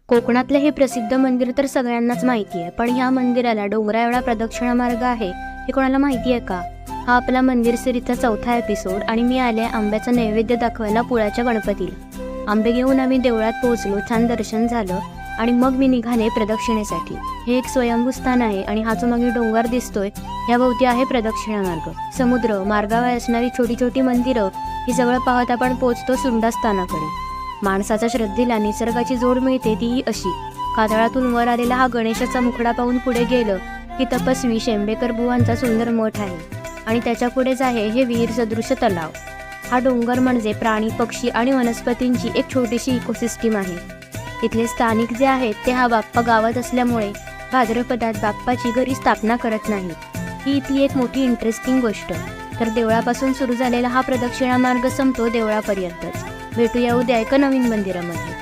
कोकणातले हे प्रसिद्ध मंदिर तर सगळ्यांनाच माहिती आहे, पण ह्या मंदिराला डोंगरा एवढा प्रदक्षिणा मार्ग आहे हे कोणाला माहिती आहे का? हा आपला मंदिर सिरीजचा चौथा एपिसोड आणि मी आले आंब्याचा नैवेद्य दाखवायला पुळ्याच्या गणपतीला. आंबे घेऊन आम्ही देवळात पोहोचलो, छान दर्शन झालं आणि मग मी निघाले प्रदक्षिणेसाठी. हे एक स्वयंभू स्थान आहे आणि हा जो मागे डोंगर दिसतोय याभोवती आहे प्रदक्षिणा मार्ग. समुद्र मार्गावर असणारी छोटी छोटी मंदिरं ही सगळं पाहत आपण पोहोचतो सुंडा स्थानाकडे. माणसाच्या श्रद्धेला निसर्गाची जोड मिळते तीही अशी. कातळातून वर आलेला हा गणेशाचा मुखडा पाहून पुढे गेलं की तपस्वी शेंबेकर बुवांचा सुंदर मठ आहे आणि त्याच्या पुढेच आहे हे विहीर सदृश तलाव. हा डोंगर म्हणजे प्राणी पक्षी आणि वनस्पतींची एक छोटीशी इकोसिस्टीम आहे. इथले स्थानिक जे आहेत ते हा बाप्पा गावात असल्यामुळे भाद्रपदात बाप्पाची घरी स्थापना करत नाहीत. ही इथली एक मोठी इंटरेस्टिंग गोष्ट. तर देवळापासून सुरू झालेला हा प्रदक्षिणा मार्ग संपतो देवळापर्यंतच. भेटूया उद्या एका नवीन मंदिरामध्ये.